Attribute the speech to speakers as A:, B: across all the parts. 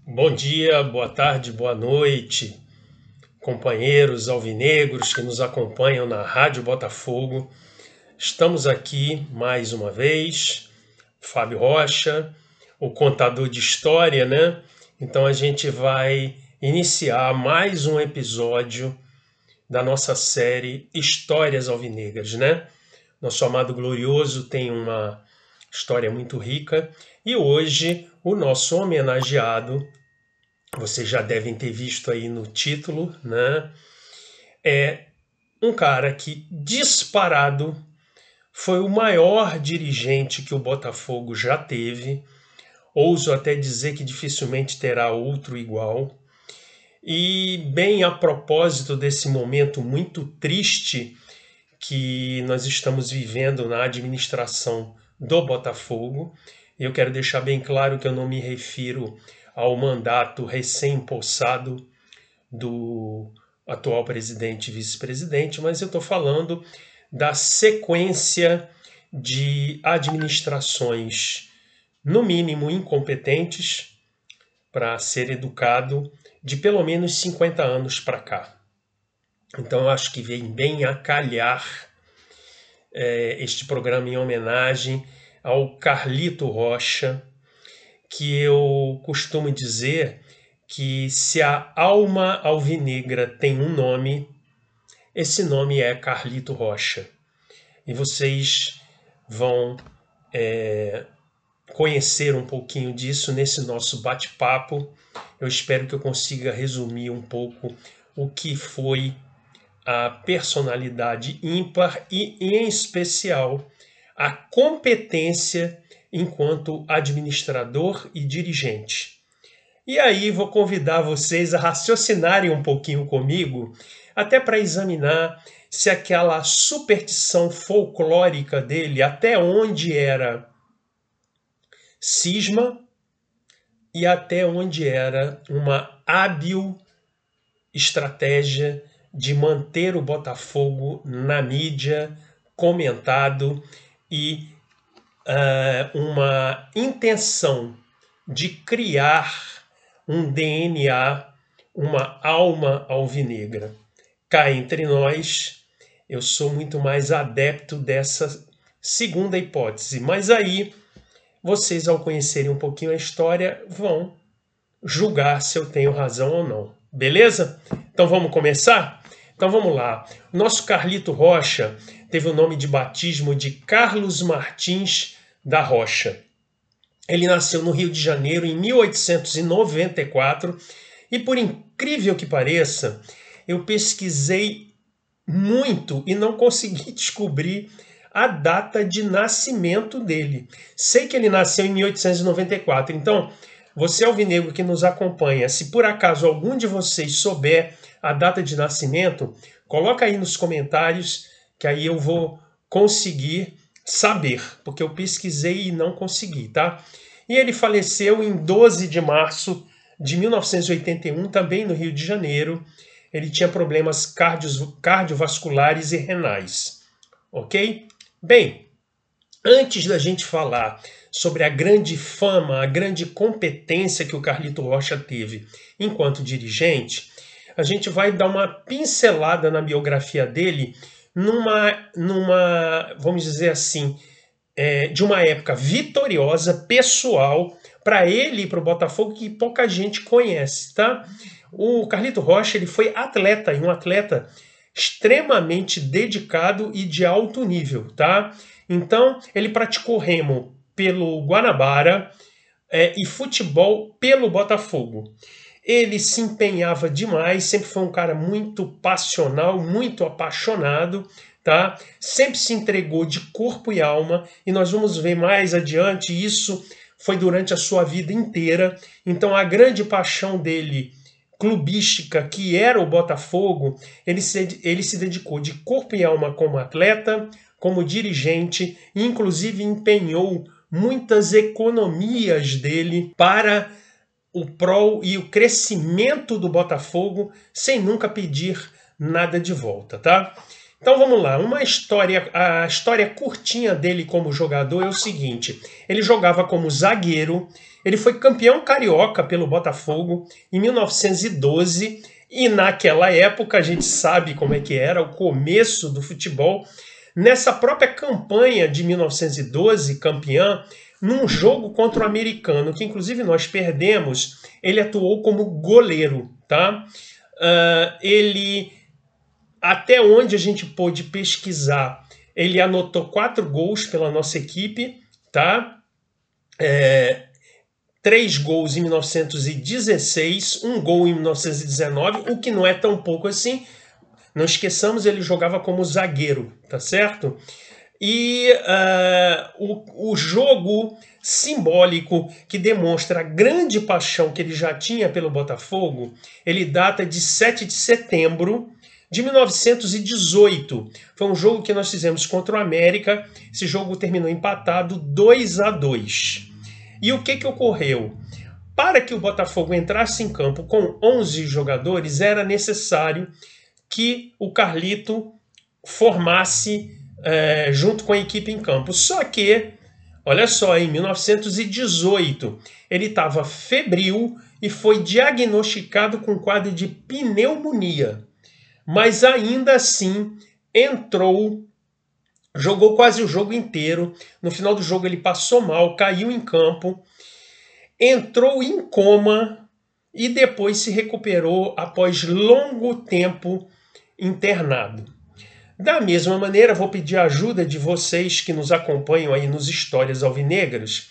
A: Bom dia, boa tarde, boa noite, companheiros alvinegros que nos acompanham na Rádio Botafogo. Estamos aqui mais uma vez, Fábio Rocha, o contador de história, né? Então a gente vai iniciar mais um episódio da nossa série Histórias Alvinegras, né? Nosso amado glorioso tem uma história muito rica e hoje o nosso homenageado, vocês já devem ter visto aí no título, né? É um cara que, disparado, foi o maior dirigente que o Botafogo já teve. Ouso até dizer que dificilmente terá outro igual. E bem a propósito desse momento muito triste que nós estamos vivendo na administração do Botafogo, eu quero deixar bem claro que eu não me refiro ao mandato recém-empossado do atual presidente e vice-presidente, mas eu estou falando da sequência de administrações, no mínimo incompetentes, para ser educado, de pelo menos 50 anos para cá. Então eu acho que vem bem a calhar este programa em homenagem ao Carlito Rocha, que eu costumo dizer que se a alma alvinegra tem um nome, esse nome é Carlito Rocha. E vocês vão conhecer um pouquinho disso nesse nosso bate-papo. Eu espero que eu consiga resumir um pouco o que foi a personalidade ímpar e, em especial, a competência enquanto administrador e dirigente. E aí vou convidar vocês a raciocinarem um pouquinho comigo, até para examinar se aquela superstição folclórica dele, até onde era cisma e até onde era uma hábil estratégia de manter o Botafogo na mídia, comentado e uma intenção de criar um DNA, uma alma alvinegra. Cá entre nós, eu sou muito mais adepto dessa segunda hipótese, mas aí vocês, ao conhecerem um pouquinho a história, vão julgar se eu tenho razão ou não. Beleza? Então vamos começar? Então vamos lá. O nosso Carlito Rocha teve o nome de batismo de Carlos Martins da Rocha. Ele nasceu no Rio de Janeiro em 1894 e, por incrível que pareça, eu pesquisei muito e não consegui descobrir a data de nascimento dele. Sei que ele nasceu em 1894, então você alvinegro que nos acompanha, se por acaso algum de vocês souber a data de nascimento, coloca aí nos comentários que aí eu vou conseguir saber, porque eu pesquisei e não consegui, tá? E ele faleceu em 12 de março de 1981, também no Rio de Janeiro. Ele tinha problemas cardiovasculares e renais, ok? Bem, antes da gente falar sobre a grande fama, a grande competência que o Carlito Rocha teve enquanto dirigente, a gente vai dar uma pincelada na biografia dele numa vamos dizer assim, de uma época vitoriosa, pessoal, para ele e para o Botafogo, que pouca gente conhece, tá? O Carlito Rocha, ele foi atleta, e um atleta extremamente dedicado e de alto nível, tá? Então, ele praticou remo pelo Guanabara e futebol pelo Botafogo. Ele se empenhava demais, sempre foi um cara muito passional, muito apaixonado, tá? Sempre se entregou de corpo e alma, e nós vamos ver mais adiante, isso foi durante a sua vida inteira. Então a grande paixão dele, clubística, que era o Botafogo, ele se dedicou de corpo e alma como atleta, como dirigente, e inclusive empenhou muitas economias dele para o prol e o crescimento do Botafogo, sem nunca pedir nada de volta, tá? Então vamos lá, a história curtinha dele como jogador é o seguinte: ele jogava como zagueiro, ele foi campeão carioca pelo Botafogo em 1912 e naquela época a gente sabe como é que era o começo do futebol. Nessa própria campanha de 1912, campeã, num jogo contra o Americano, que inclusive nós perdemos, ele atuou como goleiro, tá? Ele, até onde a gente pôde pesquisar, ele anotou 4 gols pela nossa equipe, tá? 3 gols em 1916, 1 gol em 1919, o que não é tão pouco assim. Não esqueçamos, ele jogava como zagueiro, tá certo? E o jogo simbólico que demonstra a grande paixão que ele já tinha pelo Botafogo, ele data de 7 de setembro de 1918. Foi um jogo que nós fizemos contra o América. Esse jogo terminou empatado 2-2. E o que ocorreu? Para que o Botafogo entrasse em campo com 11 jogadores, era necessário que o Carlito formasse junto com a equipe em campo. Só que, olha só, em 1918, ele estava febril e foi diagnosticado com quadro de pneumonia. Mas ainda assim entrou, jogou quase o jogo inteiro. No final do jogo ele passou mal, caiu em campo, entrou em coma e depois se recuperou após longo tempo internado. Da mesma maneira, vou pedir a ajuda de vocês que nos acompanham aí nos Histórias Alvinegras.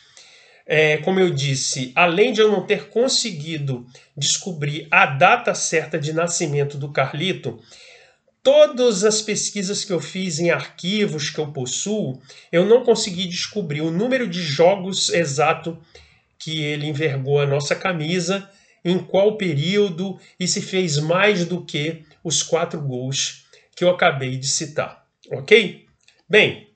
A: Como eu disse, além de eu não ter conseguido descobrir a data certa de nascimento do Carlito, todas as pesquisas que eu fiz em arquivos que eu possuo, eu não consegui descobrir o número de jogos exato que ele envergou a nossa camisa, em qual período e se fez mais do que os 4 gols que eu acabei de citar, ok? Bem,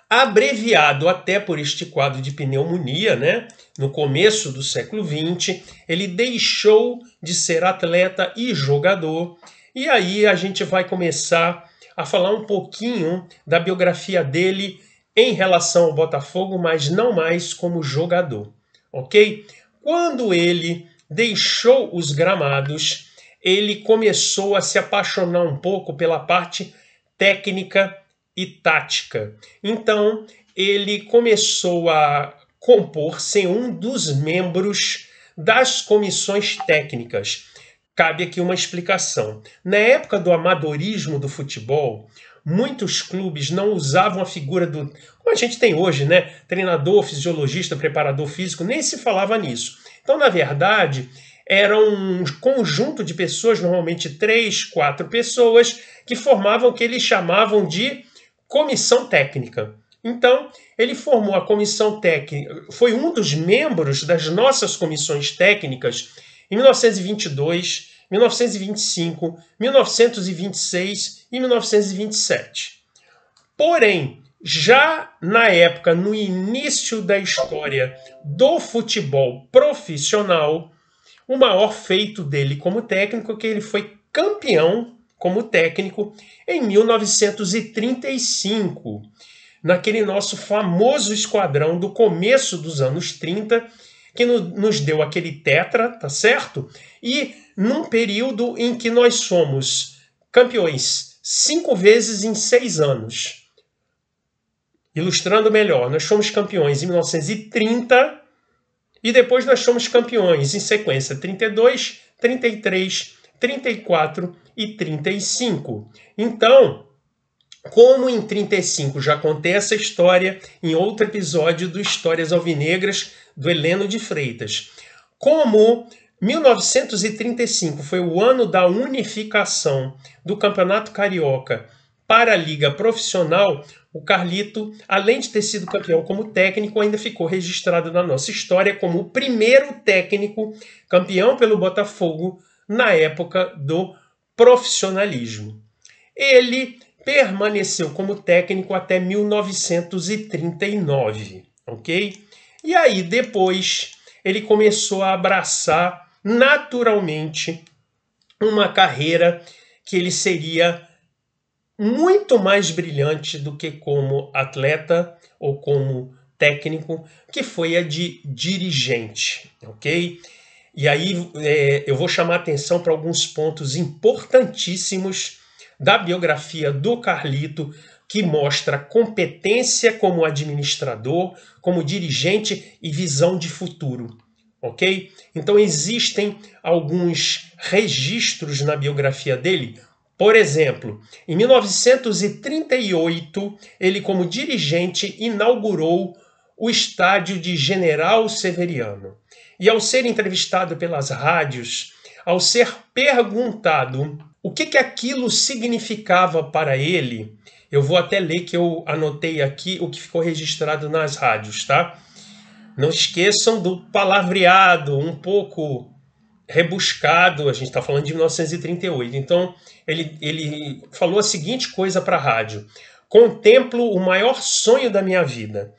A: abreviado até por este quadro de pneumonia, né? No começo do século XX, ele deixou de ser atleta e jogador, e aí a gente vai começar a falar um pouquinho da biografia dele em relação ao Botafogo, mas não mais como jogador, ok? Quando ele deixou os gramados, ele começou a se apaixonar um pouco pela parte técnica e tática. Então, ele começou a compor ser um dos membros das comissões técnicas. Cabe aqui uma explicação. Na época do amadorismo do futebol, muitos clubes não usavam a figura do... como a gente tem hoje, né? Treinador, fisiologista, preparador físico, nem se falava nisso. Então, na verdade, era um conjunto de pessoas, normalmente 3, 4 pessoas, que formavam o que eles chamavam de comissão técnica. Então, ele formou a comissão técnica, foi um dos membros das nossas comissões técnicas em 1922, 1925, 1926 e 1927. Porém, já na época, no início da história do futebol profissional, o maior feito dele como técnico é que ele foi campeão como técnico em 1935, naquele nosso famoso esquadrão do começo dos anos 30, que nos deu aquele tetra, tá certo? E num período em que nós somos campeões 5 vezes em 6 anos. Ilustrando melhor, nós fomos campeões em 1930 e depois nós fomos campeões em sequência 32, 33, 34 e 35. Então, como em 35 já contei essa história em outro episódio do Histórias Alvinegras do Heleno de Freitas. Como 1935 foi o ano da unificação do Campeonato Carioca para a Liga Profissional, o Carlito, além de ter sido campeão como técnico, ainda ficou registrado na nossa história como o primeiro técnico campeão pelo Botafogo na época do profissionalismo. Ele permaneceu como técnico até 1939, ok? E aí depois ele começou a abraçar naturalmente uma carreira que ele seria muito mais brilhante do que como atleta ou como técnico, que foi a de dirigente, ok? E aí eu vou chamar atenção para alguns pontos importantíssimos da biografia do Carlito, que mostra competência como administrador, como dirigente e visão de futuro, ok? Então existem alguns registros na biografia dele. Por exemplo, em 1938, ele como dirigente inaugurou o estádio de General Severiano. E ao ser entrevistado pelas rádios, ao ser perguntado o que aquilo significava para ele, eu vou até ler que eu anotei aqui o que ficou registrado nas rádios, tá? Não esqueçam do palavreado um pouco rebuscado, a gente está falando de 1938. Então, ele falou a seguinte coisa para a rádio: contemplo o maior sonho da minha vida.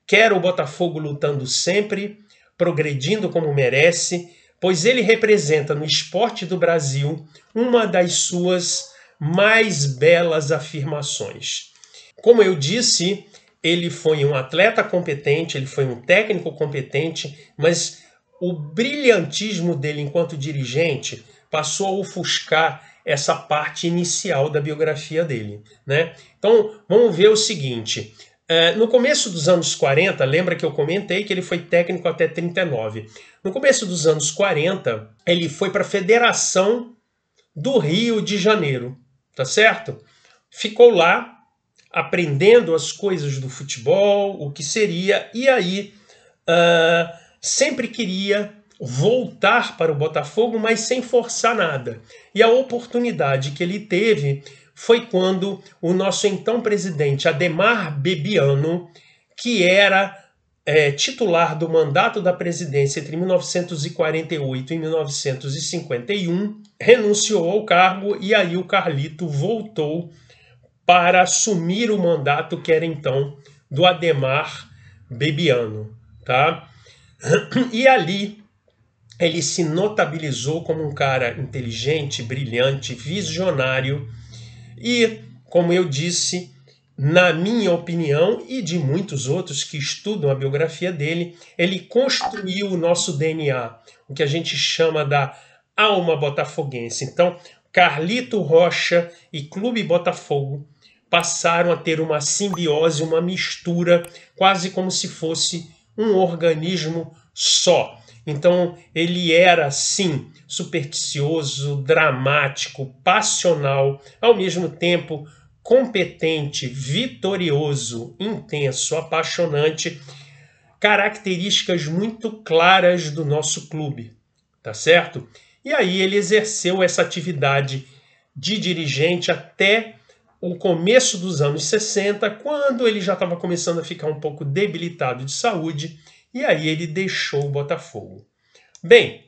A: Quero o Botafogo lutando sempre, progredindo como merece, pois ele representa no esporte do Brasil uma das suas mais belas afirmações. Como eu disse, ele foi um atleta competente, ele foi um técnico competente, mas o brilhantismo dele enquanto dirigente passou a ofuscar essa parte inicial da biografia dele, né? Então, vamos ver o seguinte. No começo dos anos 40, lembra que eu comentei que ele foi técnico até 39. No começo dos anos 40, ele foi para a Federação do Rio de Janeiro, tá certo? Ficou lá aprendendo as coisas do futebol, o que seria, e aí sempre queria voltar para o Botafogo, mas sem forçar nada. E a oportunidade que ele teve foi quando o nosso então presidente Adhemar Bebiano, que era titular do mandato da presidência entre 1948 e 1951, renunciou ao cargo, e aí o Carlito voltou para assumir o mandato que era então do Adhemar Bebiano, tá? E ali ele se notabilizou como um cara inteligente, brilhante, visionário e, como eu disse, na minha opinião e de muitos outros que estudam a biografia dele, ele construiu o nosso DNA, o que a gente chama da alma botafoguense. Então, Carlito Rocha e Clube Botafogo passaram a ter uma simbiose, uma mistura, quase como se fosse um organismo só. Então ele era, sim, supersticioso, dramático, passional, ao mesmo tempo competente, vitorioso, intenso, apaixonante, características muito claras do nosso clube, tá certo? E aí ele exerceu essa atividade de dirigente até o começo dos anos 60, quando ele já estava começando a ficar um pouco debilitado de saúde, e aí ele deixou o Botafogo. Bem,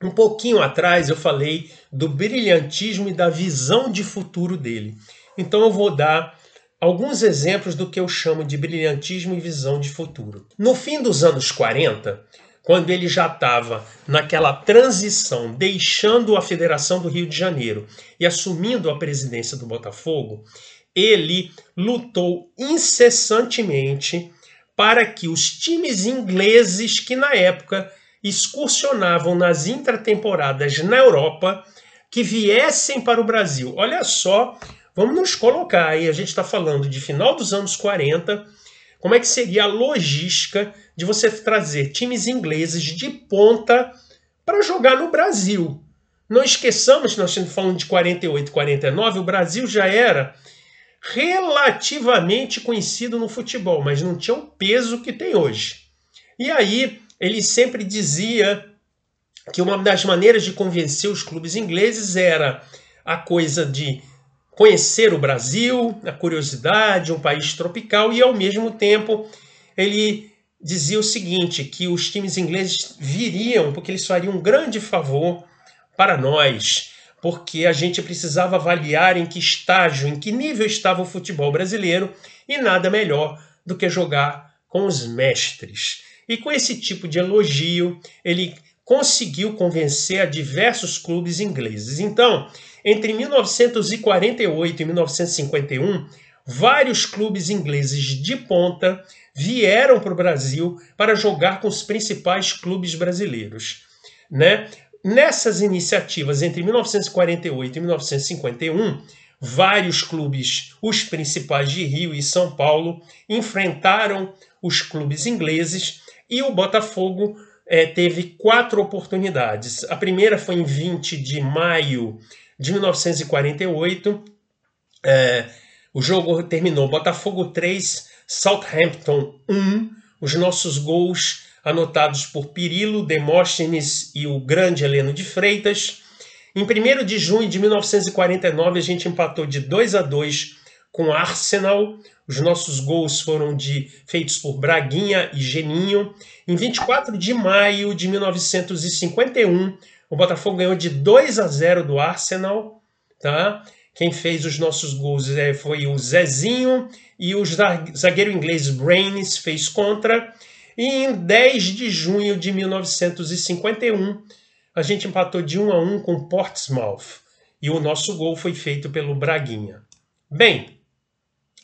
A: um pouquinho atrás eu falei do brilhantismo e da visão de futuro dele. Então eu vou dar alguns exemplos do que eu chamo de brilhantismo e visão de futuro. No fim dos anos 40, quando ele já estava naquela transição, deixando a Federação do Rio de Janeiro e assumindo a presidência do Botafogo, ele lutou incessantemente para que os times ingleses que na época excursionavam nas intratemporadas na Europa, que viessem para o Brasil. Olha só, vamos nos colocar aí, a gente está falando de final dos anos 40, como é que seria a logística de você trazer times ingleses de ponta para jogar no Brasil. Não esqueçamos que nós estamos falando de 48, 49, o Brasil já era relativamente conhecido no futebol, mas não tinha o peso que tem hoje. E aí ele sempre dizia que uma das maneiras de convencer os clubes ingleses era a coisa de conhecer o Brasil, a curiosidade, um país tropical, e ao mesmo tempo ele dizia o seguinte, que os times ingleses viriam porque eles fariam um grande favor para nós, porque a gente precisava avaliar em que estágio, em que nível estava o futebol brasileiro, e nada melhor do que jogar com os mestres. E com esse tipo de elogio, ele conseguiu convencer a diversos clubes ingleses. Então, Entre 1948 e 1951, vários clubes ingleses de ponta vieram para o Brasil para jogar com os principais clubes brasileiros, né? Nessas iniciativas entre 1948 e 1951, vários clubes, os principais de Rio e São Paulo, enfrentaram os clubes ingleses e o Botafogo teve 4 oportunidades. A primeira foi em 20 de maio de 1948. O jogo terminou Botafogo 3, Southampton 1. Os nossos gols anotados por Pirilo, Demóstenes e o grande Heleno de Freitas. Em 1º de junho de 1949, a gente empatou de 2-2 com Arsenal. Os nossos gols foram feitos por Braguinha e Geninho. Em 24 de maio de 1951, o Botafogo ganhou de 2-0 do Arsenal. Tá? Quem fez os nossos gols foi o Zezinho e o zagueiro inglês Braines fez contra. E em 10 de junho de 1951, a gente empatou de 1-1 com Portsmouth. E o nosso gol foi feito pelo Braguinha. Bem,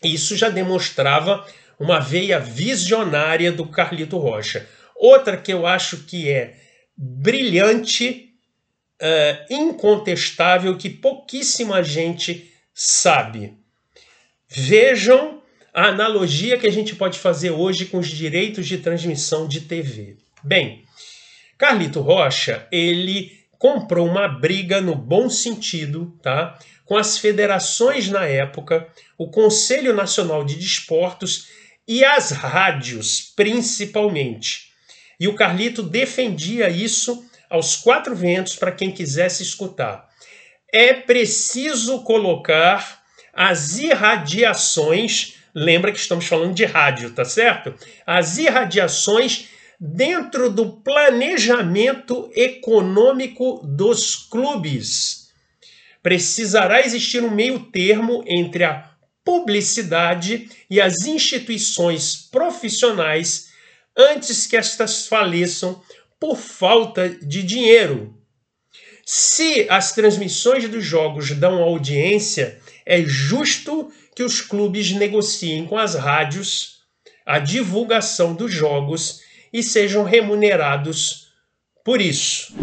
A: isso já demonstrava uma veia visionária do Carlito Rocha. Outra que eu acho que é brilhante, incontestável, que pouquíssima gente sabe. Vejam a analogia que a gente pode fazer hoje com os direitos de transmissão de TV. Bem, Carlito Rocha, ele comprou uma briga no bom sentido, tá? Com as federações na época, o Conselho Nacional de Desportos e as rádios, principalmente. E o Carlito defendia isso aos 4 ventos para quem quisesse escutar. É preciso colocar as irradiações, lembra que estamos falando de rádio, tá certo? As irradiações dentro do planejamento econômico dos clubes. Precisará existir um meio termo entre a publicidade e as instituições profissionais antes que estas faleçam por falta de dinheiro. Se as transmissões dos jogos dão audiência, é justo que os clubes negociem com as rádios a divulgação dos jogos e sejam remunerados por isso.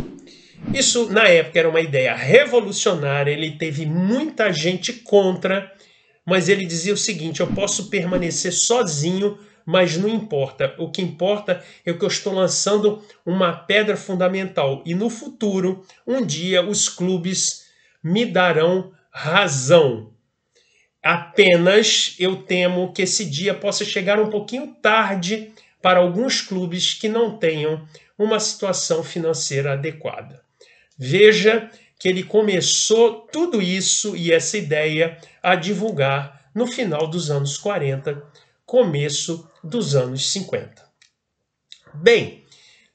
A: Isso, na época, era uma ideia revolucionária, ele teve muita gente contra, mas ele dizia o seguinte: eu posso permanecer sozinho, mas não importa. O que importa é que eu estou lançando uma pedra fundamental. E no futuro, um dia, os clubes me darão razão. Apenas eu temo que esse dia possa chegar um pouquinho tarde para alguns clubes que não tenham uma situação financeira adequada. Veja que ele começou tudo isso e essa ideia a divulgar no final dos anos 40, começo dos anos 50. Bem,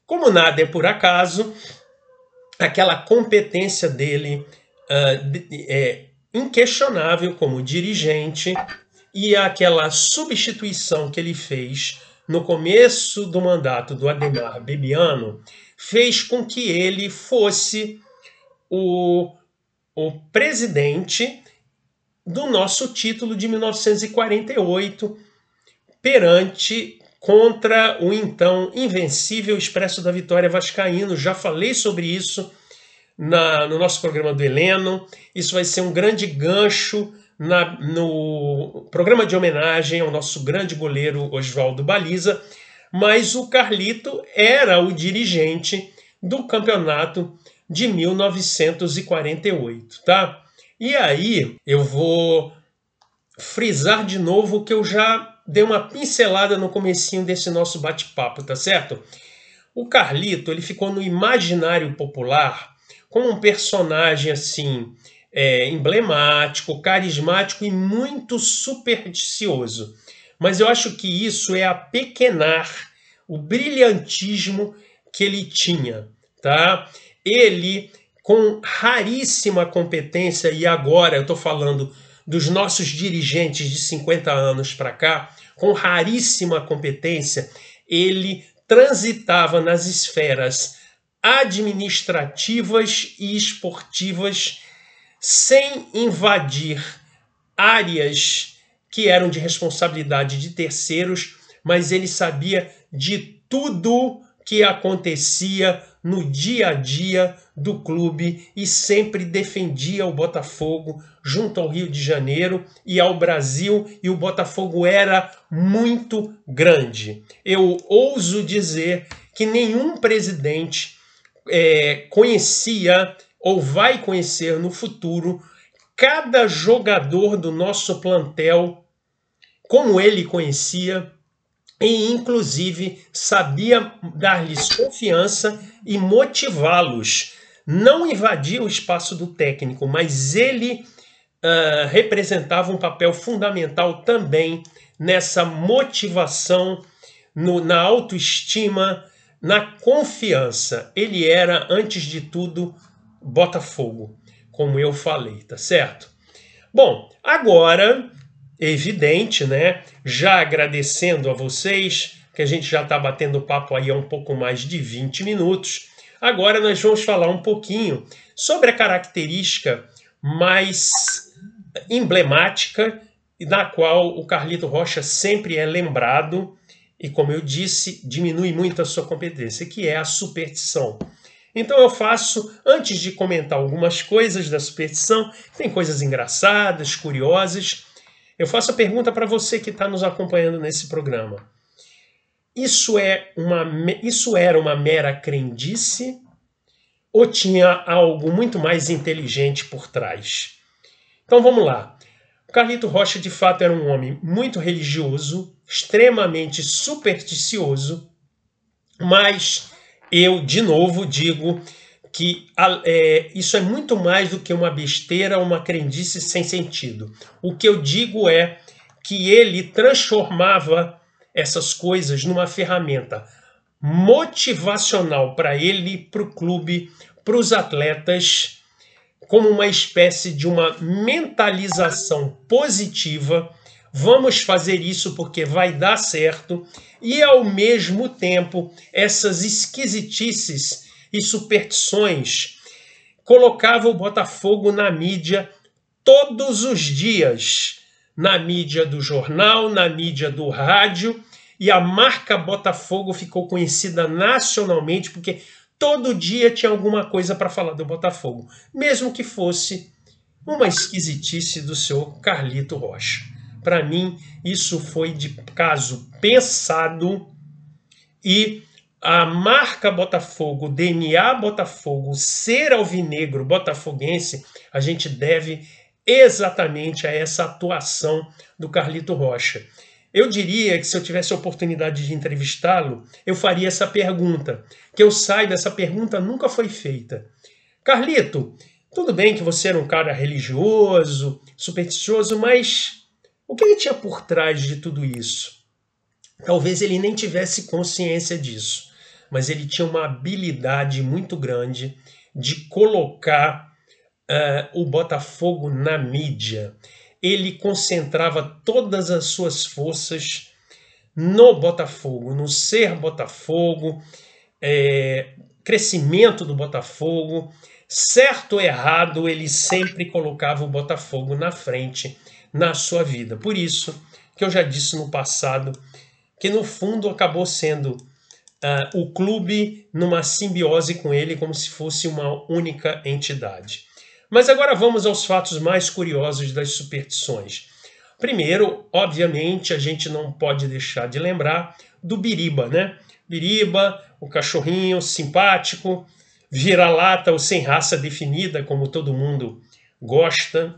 A: como nada é por acaso, aquela competência dele é inquestionável como dirigente e aquela substituição que ele fez no começo do mandato do Ademar Bebiano fez com que ele fosse o presidente do nosso título de 1948 contra o então invencível Expresso da Vitória vascaíno. Já falei sobre isso no nosso programa do Heleno. Isso vai ser um grande gancho no programa de homenagem ao nosso grande goleiro Oswaldo Baliza, mas o Carlito era o dirigente do campeonato de 1948, tá? E aí eu vou frisar de novo que eu já dei uma pincelada no comecinho desse nosso bate-papo, tá certo? O Carlito, ele ficou no imaginário popular como um personagem assim, emblemático, carismático e muito supersticioso. Mas eu acho que isso é apequenar o brilhantismo que ele tinha, tá? Ele, com raríssima competência, e agora eu estou falando dos nossos dirigentes de 50 anos para cá, com raríssima competência, ele transitava nas esferas administrativas e esportivas sem invadir áreas que eram de responsabilidade de terceiros, mas ele sabia de tudo que acontecia no dia a dia do clube e sempre defendia o Botafogo junto ao Rio de Janeiro e ao Brasil, e o Botafogo era muito grande. Eu ouso dizer que nenhum presidente conhecia ou vai conhecer no futuro cada jogador do nosso plantel como ele conhecia, e inclusive sabia dar-lhes confiança e motivá-los. Não invadia o espaço do técnico, mas ele representava um papel fundamental também nessa motivação, na autoestima, na confiança. Ele era, antes de tudo, Botafogo, como eu falei, tá certo? Bom, agora, evidente, né? Já agradecendo a vocês, que a gente já está batendo papo aí há um pouco mais de 20 minutos. Agora nós vamos falar um pouquinho sobre a característica mais emblemática na qual o Carlito Rocha sempre é lembrado e, como eu disse, diminui muito a sua competência, que é a superstição. Então eu faço, antes de comentar algumas coisas da superstição, tem coisas engraçadas, curiosas, eu faço a pergunta para você que está nos acompanhando nesse programa. Isso era uma mera crendice ou tinha algo muito mais inteligente por trás? Então vamos lá. O Carlito Rocha, de fato, era um homem muito religioso, extremamente supersticioso, mas eu, de novo, digo que isso é muito mais do que uma besteira, uma crendice sem sentido. O que eu digo é que ele transformava essas coisas numa ferramenta motivacional para ele, para o clube, para os atletas, como uma espécie de uma mentalização positiva. Vamos fazer isso porque vai dar certo. E, ao mesmo tempo, essas esquisitices e superstições colocavam o Botafogo na mídia todos os dias. Na mídia do jornal, na mídia do rádio. E a marca Botafogo ficou conhecida nacionalmente porque todo dia tinha alguma coisa para falar do Botafogo, mesmo que fosse uma esquisitice do seu Carlito Rocha. Para mim, isso foi de caso pensado, e a marca Botafogo, o DNA Botafogo, ser alvinegro botafoguense, a gente deve exatamente a essa atuação do Carlito Rocha. Eu diria que, se eu tivesse a oportunidade de entrevistá-lo, eu faria essa pergunta. Que eu saiba, essa pergunta nunca foi feita. Carlito, tudo bem que você era um cara religioso, supersticioso, mas o que ele tinha por trás de tudo isso? Talvez ele nem tivesse consciência disso, mas ele tinha uma habilidade muito grande de colocar o Botafogo na mídia. Ele concentrava todas as suas forças no Botafogo, no ser Botafogo, crescimento do Botafogo. Certo ou errado, ele sempre colocava o Botafogo na frente na sua vida. Por isso que eu já disse no passado que, no fundo, acabou sendo o clube numa simbiose com ele, como se fosse uma única entidade. Mas agora vamos aos fatos mais curiosos das superstições. Primeiro, obviamente, a gente não pode deixar de lembrar do Biriba, né? Biriba, o cachorrinho simpático, vira-lata ou sem raça definida, como todo mundo gosta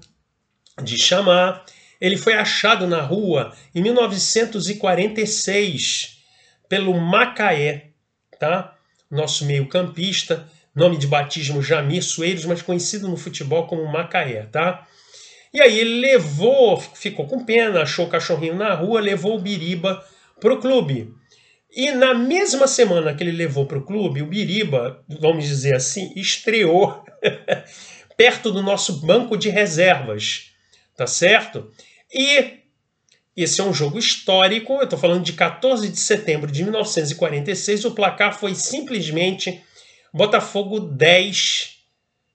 A: de chamar. Ele foi achado na rua em 1946 pelo Macaé, tá? Nosso meio-campista, nome de batismo Jamir Soeiros, mas conhecido no futebol como Macaé, tá? E aí ele levou, ficou com pena, achou o cachorrinho na rua, levou o Biriba para o clube. E na mesma semana que ele levou para o clube, o Biriba, vamos dizer assim, estreou perto do nosso banco de reservas, tá certo? E esse é um jogo histórico, eu estou falando de 14 de setembro de 1946, o placar foi simplesmente Botafogo 10,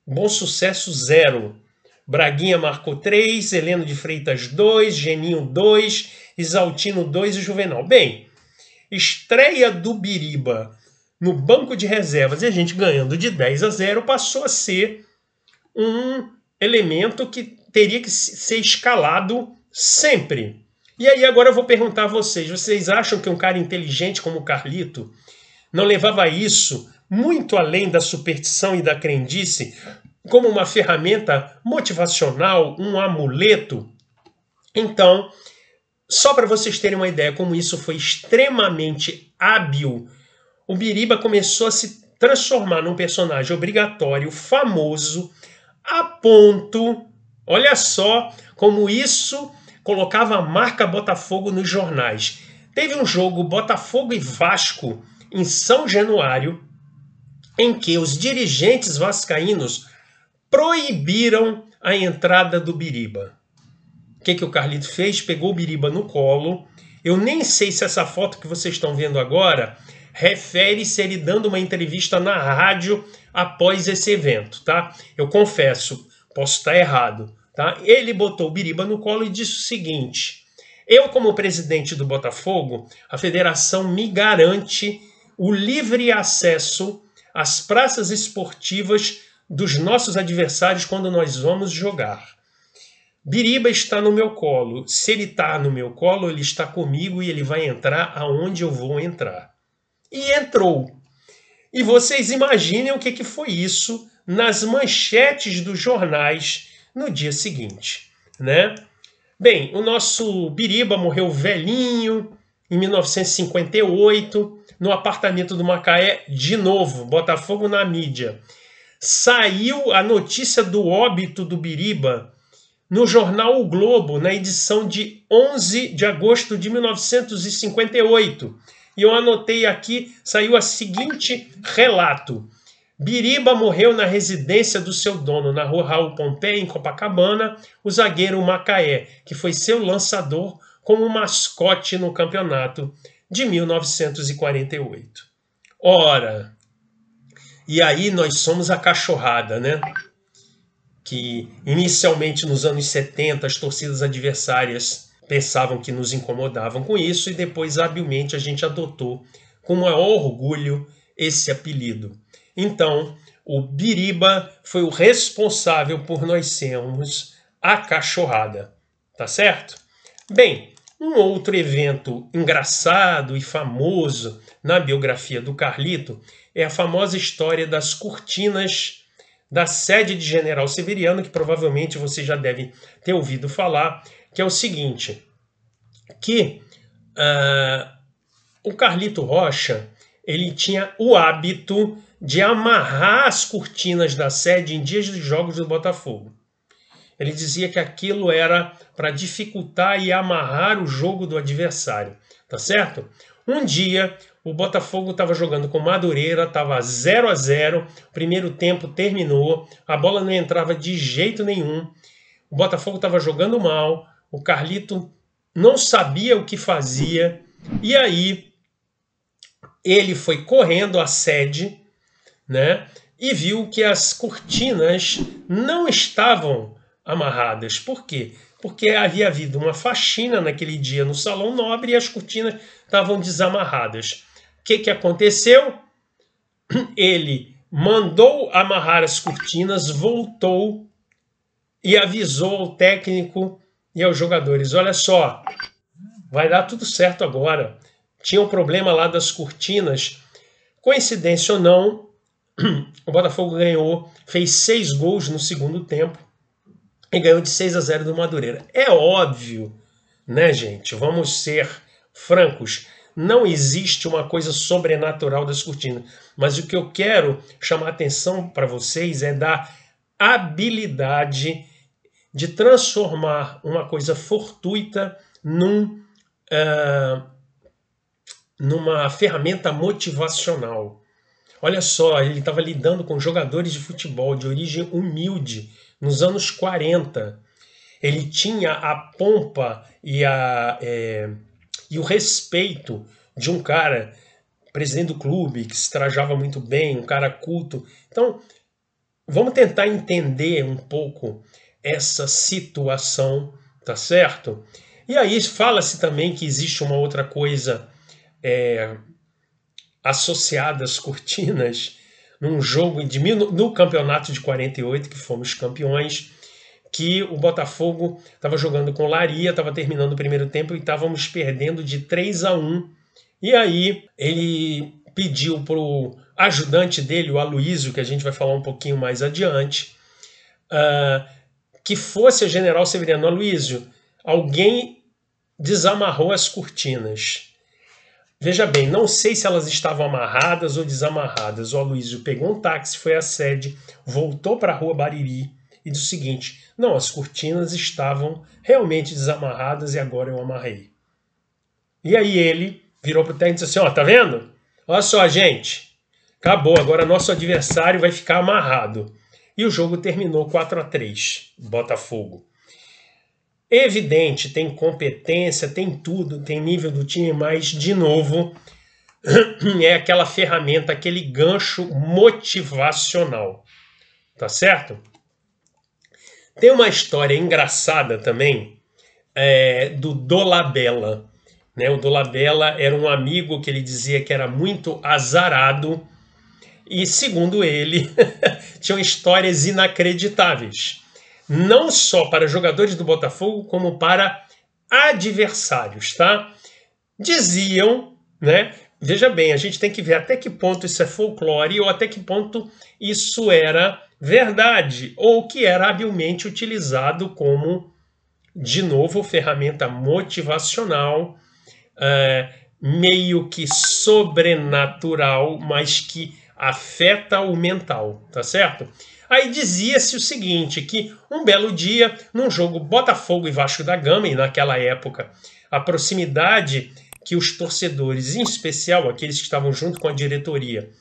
A: Bom Sucesso 0. Braguinha marcou 3, Heleno de Freitas 2, Geninho 2, Isaltino 2 e Juvenal. Bem, estreia do Biriba no banco de reservas e a gente ganhando de 10-0 passou a ser um elemento que teria que ser escalado sempre. E aí agora eu vou perguntar a vocês, vocês acham que um cara inteligente como o Carlito não levava isso muito além da superstição e da crendice como uma ferramenta motivacional, um amuleto? Então, só para vocês terem uma ideia como isso foi extremamente hábil, o Biriba começou a se transformar num personagem obrigatório, famoso, a ponto, olha só como isso colocava a marca Botafogo nos jornais. Teve um jogo Botafogo e Vasco em São Januário, em que os dirigentes vascaínos proibiram a entrada do Biriba. O que o Carlito fez? Pegou o Biriba no colo. Eu nem sei se essa foto que vocês estão vendo agora refere-se a ele dando uma entrevista na rádio após esse evento, tá? Eu confesso, posso estar errado, tá? Ele botou o Biriba no colo e disse o seguinte: eu, como presidente do Botafogo, a federação me garante o livre acesso às praças esportivas dos nossos adversários quando nós vamos jogar. Biriba está no meu colo. Se ele está no meu colo, ele está comigo e ele vai entrar aonde eu vou entrar. E entrou. E vocês imaginem o que foi isso nas manchetes dos jornais no dia seguinte, né? Bem, o nosso Biriba morreu velhinho em 1958, no apartamento do Macaé, de novo, Botafogo na mídia. Saiu a notícia do óbito do Biriba no jornal O Globo, na edição de 11 de agosto de 1958. E eu anotei aqui, saiu o seguinte relato: Biriba morreu na residência do seu dono, na rua Raul Pompeia, em Copacabana, o zagueiro Macaé, que foi seu lançador como mascote no campeonato de 1948. Ora, e aí nós somos a cachorrada, né? Que inicialmente nos anos 70 as torcidas adversárias pensavam que nos incomodavam com isso e depois habilmente a gente adotou com maior orgulho esse apelido. Então, o Biriba foi o responsável por nós sermos a cachorrada, tá certo? Bem, um outro evento engraçado e famoso na biografia do Carlito é a famosa história das cortinas da sede de General Severiano, que provavelmente você já deve ter ouvido falar, que é o seguinte, que o Carlito Rocha ele tinha o hábito de amarrar as cortinas da sede em dias de jogos do Botafogo. Ele dizia que aquilo era para dificultar e amarrar o jogo do adversário, tá certo? Um dia, o Botafogo estava jogando com Madureira, estava 0-0, o primeiro tempo terminou, a bola não entrava de jeito nenhum, o Botafogo estava jogando mal, o Carlito não sabia o que fazia, e aí ele foi correndo à sede, né, e viu que as cortinas não estavam amarradas. Por quê? Porque havia havido uma faxina naquele dia no Salão Nobre e as cortinas estavam desamarradas. O que aconteceu? Ele mandou amarrar as cortinas, voltou e avisou ao técnico e aos jogadores: olha só, vai dar tudo certo agora. Tinha um problema lá das cortinas. Coincidência ou não, o Botafogo ganhou, fez 6 gols no segundo tempo e ganhou de 6-0 do Madureira. É óbvio, né, gente? Vamos ser francos. Não existe uma coisa sobrenatural das cortinas. Mas o que eu quero chamar a atenção para vocês é da habilidade de transformar uma coisa fortuita numa ferramenta motivacional. Olha só, ele estava lidando com jogadores de futebol de origem humilde nos anos 40. Ele tinha a pompa e o respeito de um cara, presidente do clube, que se trajava muito bem, um cara culto. Então, vamos tentar entender um pouco essa situação, tá certo? E aí fala-se também que existe uma outra coisa associada às cortinas num jogo no campeonato de 48, que fomos campeões, que o Botafogo estava jogando com Laria, estava terminando o primeiro tempo e estávamos perdendo de 3-1. E aí ele pediu para o ajudante dele, o Aloísio, que a gente vai falar um pouquinho mais adiante, que fosse a General Severiano. Aloísio, alguém desamarrou as cortinas. Veja bem, não sei se elas estavam amarradas ou desamarradas. O Aloísio pegou um táxi, foi à sede, voltou para a Rua Bariri e disse o seguinte: não, as cortinas estavam realmente desamarradas e agora eu amarrei. E aí ele virou para o técnico e disse assim: ó, tá vendo? Olha só, gente, acabou, agora nosso adversário vai ficar amarrado. E o jogo terminou 4-3, Botafogo. Evidente, tem competência, tem tudo, tem nível do time, mas, de novo, é aquela ferramenta, aquele gancho motivacional, tá certo? Tem uma história engraçada também do Dolabella, né? O Dolabella era um amigo que ele dizia que era muito azarado e, segundo ele, tinham histórias inacreditáveis. Não só para jogadores do Botafogo, como para adversários, tá? Diziam, né? Veja bem, a gente tem que ver até que ponto isso é folclore ou até que ponto isso era verdade ou que era habilmente utilizado como, de novo, ferramenta motivacional, meio que sobrenatural, mas que afeta o mental, tá certo? Aí dizia-se o seguinte, que um belo dia, num jogo Botafogo e Vasco da Gama, e naquela época a proximidade que os torcedores, em especial aqueles que estavam junto com a diretoria,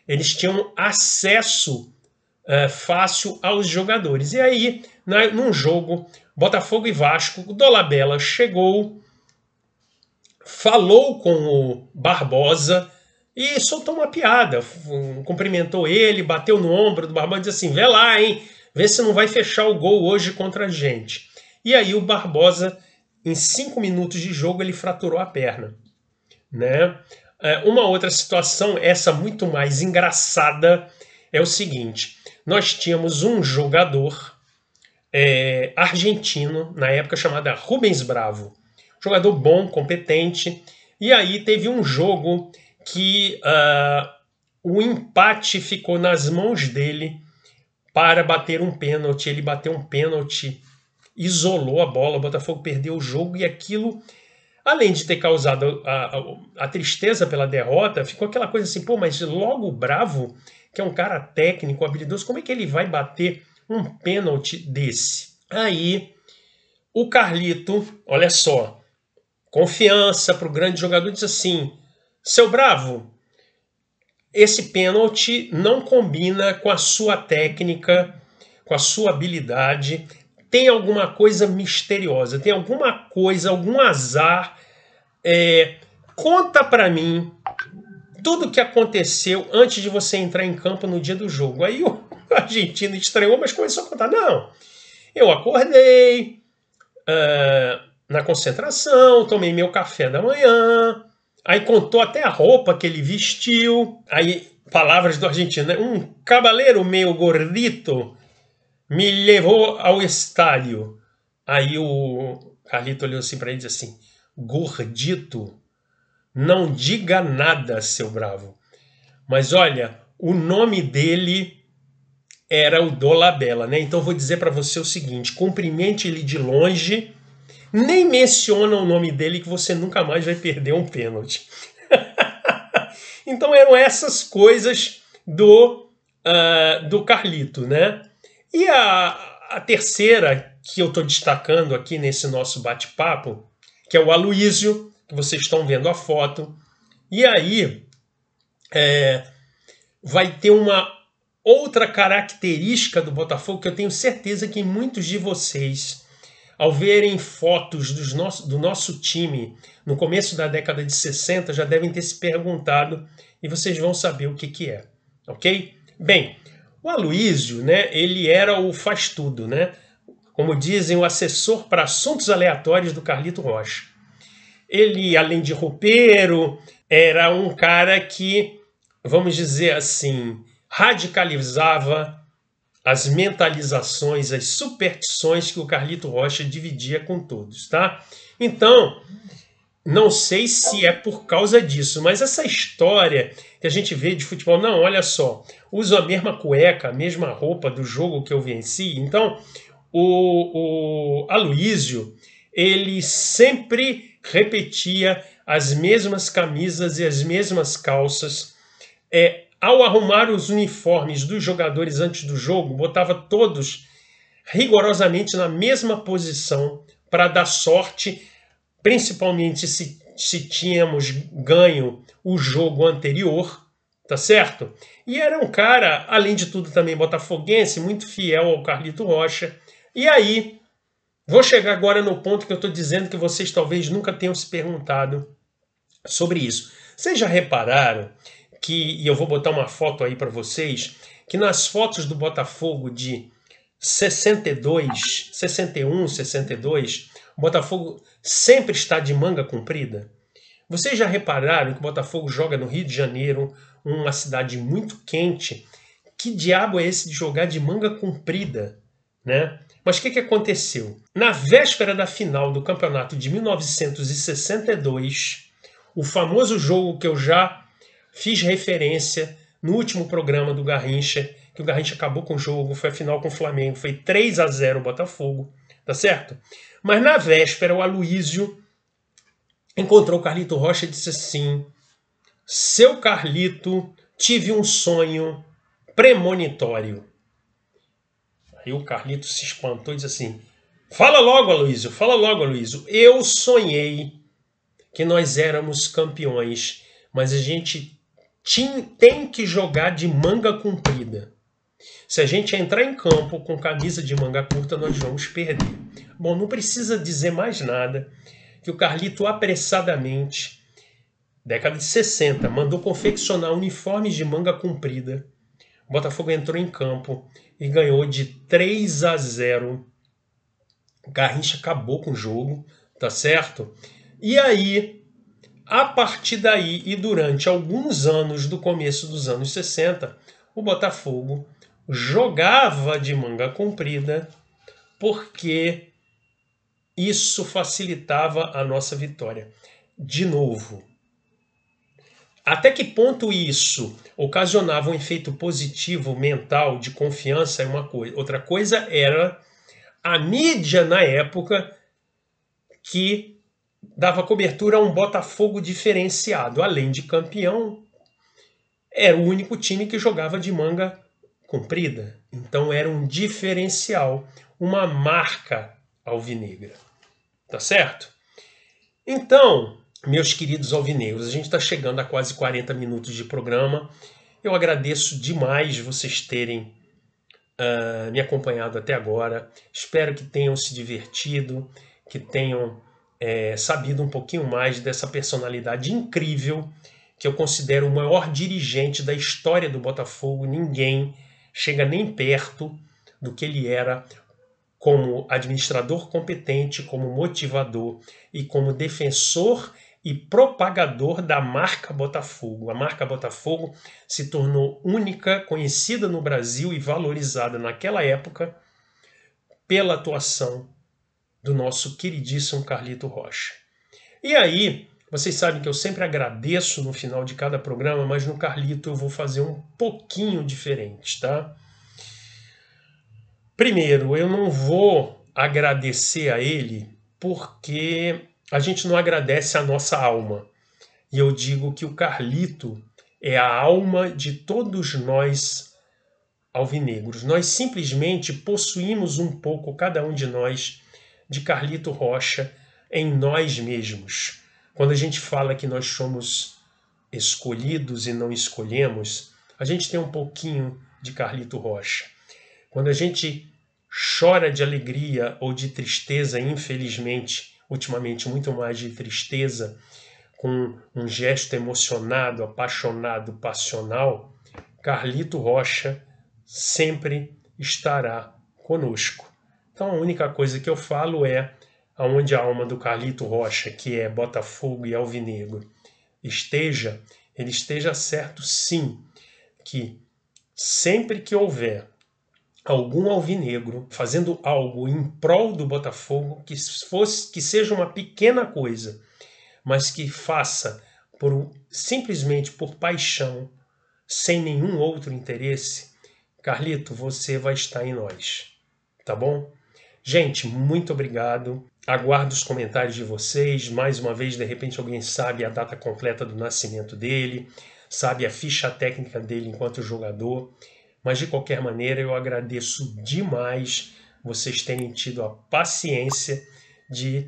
A: eles tinham acesso fácil aos jogadores. E aí, num jogo Botafogo e Vasco, o Dolabella chegou, falou com o Barbosa e soltou uma piada, cumprimentou ele, bateu no ombro do Barbosa e disse assim: vê lá, hein, vê se não vai fechar o gol hoje contra a gente. E aí o Barbosa, em 5 minutos de jogo, ele fraturou a perna, né? Uma outra situação, essa muito mais engraçada, é o seguinte: nós tínhamos um jogador argentino, na época, chamado Rubens Bravo, jogador bom, competente, e aí teve um jogo que o empate ficou nas mãos dele para bater um pênalti. Ele bateu um pênalti, isolou a bola, o Botafogo perdeu o jogo e aquilo, além de ter causado a tristeza pela derrota, ficou aquela coisa assim, pô, mas logo o Bravo, que é um cara técnico, habilidoso, como é que ele vai bater um pênalti desse? Aí o Carlito, olha só, confiança para o grande jogador, diz assim: seu Bravo, esse pênalti não combina com a sua técnica, com a sua habilidade, tem alguma coisa misteriosa, tem alguma coisa, algum azar. Conta para mim tudo o que aconteceu antes de você entrar em campo no dia do jogo. Aí o argentino estranhou, mas começou a contar: não, eu acordei na concentração, tomei meu café da manhã, aí contou até a roupa que ele vestiu, aí palavras do argentino, né? Um cabaleiro meio gordito me levou ao estádio. Aí o Carlito olhou assim para ele e disse assim: gordito, não diga nada, seu Bravo. Mas olha, o nome dele era o Dolabella, né? Então eu vou dizer para você o seguinte: cumprimente ele de longe, nem menciona o nome dele que você nunca mais vai perder um pênalti. Então eram essas coisas do Carlito, né? E a terceira que eu estou destacando aqui nesse nosso bate-papo, que é o Aloísio, que vocês estão vendo a foto. E aí vai ter uma outra característica do Botafogo que eu tenho certeza que muitos de vocês, ao verem fotos do nosso time no começo da década de 60, já devem ter se perguntado e vocês vão saber o que é, ok? Bem, o Aloísio, né, ele era o faz-tudo, né? como dizem, o assessor para assuntos aleatórios do Carlito Rocha. Ele, além de roupeiro, era um cara que, vamos dizer assim, radicalizava as mentalizações, as superstições que o Carlito Rocha dividia com todos, tá? Então, não sei se é por causa disso, mas essa história que a gente vê de futebol, não, olha só, uso a mesma cueca, a mesma roupa do jogo que eu venci. Então, o Aloísio, ele sempre repetia as mesmas camisas e as mesmas calças. Ao arrumar os uniformes dos jogadores antes do jogo, botava todos rigorosamente na mesma posição para dar sorte, principalmente se tínhamos ganho o jogo anterior, tá certo? E era um cara, além de tudo, também botafoguense, muito fiel ao Carlito Rocha. E aí, vou chegar agora no ponto que eu estou dizendo que vocês talvez nunca tenham se perguntado sobre isso. Vocês já repararam que, e eu vou botar uma foto aí para vocês, que nas fotos do Botafogo de 62, 61, 62, o Botafogo sempre está de manga comprida? Vocês já repararam que o Botafogo joga no Rio de Janeiro, uma cidade muito quente? Que diabo é esse de jogar de manga comprida, né? Mas o que aconteceu? Na véspera da final do campeonato de 1962, o famoso jogo que eu já fiz referência no último programa do Garrincha, que o Garrincha acabou com o jogo, foi a final com o Flamengo, foi 3-0 o Botafogo, tá certo? Mas na véspera o Aloísio encontrou o Carlito Rocha e disse assim: seu Carlito, tive um sonho premonitório. Aí o Carlito se espantou e disse assim: fala logo, Aloísio, fala logo, Aloísio. Eu sonhei que nós éramos campeões, mas a gente tem que jogar de manga comprida. Se a gente entrar em campo com camisa de manga curta, nós vamos perder. Bom, não precisa dizer mais nada, que o Carlito apressadamente, década de 60, mandou confeccionar uniformes de manga comprida. O Botafogo entrou em campo e ganhou de 3-0. O Garrincha acabou com o jogo, tá certo? E aí, a partir daí e durante alguns anos do começo dos anos 60, o Botafogo jogava de manga comprida porque isso facilitava a nossa vitória. De novo, até que ponto isso ocasionava um efeito positivo mental de confiança é uma coisa. Outra coisa era a mídia na época que dava cobertura a um Botafogo diferenciado. Além de campeão, era o único time que jogava de manga comprida. Então era um diferencial, uma marca alvinegra. Tá certo? Então, meus queridos alvinegros, a gente está chegando a quase 40 minutos de programa. Eu agradeço demais vocês terem me acompanhado até agora. Espero que tenham se divertido, que tenham sabido um pouquinho mais dessa personalidade incrível que eu considero o maior dirigente da história do Botafogo. Ninguém chega nem perto do que ele era como administrador competente, como motivador e como defensor e propagador da marca Botafogo. A marca Botafogo se tornou única, conhecida no Brasil e valorizada naquela época pela atuação do nosso queridíssimo Carlito Rocha. E aí, vocês sabem que eu sempre agradeço no final de cada programa, mas no Carlito eu vou fazer um pouquinho diferente, tá? Primeiro, eu não vou agradecer a ele porque a gente não agradece a nossa alma. E eu digo que o Carlito é a alma de todos nós alvinegros. Nós simplesmente possuímos um pouco, cada um de nós, de Carlito Rocha em nós mesmos. Quando a gente fala que nós somos escolhidos e não escolhemos, a gente tem um pouquinho de Carlito Rocha. Quando a gente chora de alegria ou de tristeza, infelizmente, ultimamente muito mais de tristeza, com um gesto emocionado, apaixonado, passional, Carlito Rocha sempre estará conosco, Então a única coisa que eu falo é aonde a alma do Carlito Rocha, que é Botafogo e Alvinegro, esteja, ele esteja certo sim, que sempre que houver algum alvinegro fazendo algo em prol do Botafogo, que seja uma pequena coisa, mas que faça simplesmente por paixão, sem nenhum outro interesse, Carlito, você vai estar em nós, tá bom? Gente, muito obrigado. Aguardo os comentários de vocês. Mais uma vez, de repente alguém sabe a data completa do nascimento dele, sabe a ficha técnica dele enquanto jogador. Mas de qualquer maneira, eu agradeço demais vocês terem tido a paciência de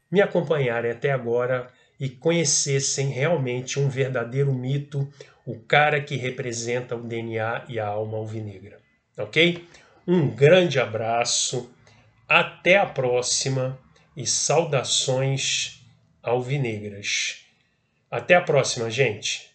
A: me acompanharem até agora e conhecessem realmente um verdadeiro mito, o cara que representa o DNA e a alma alvinegra. Ok? Um grande abraço, até a próxima e saudações alvinegras. Até a próxima, gente!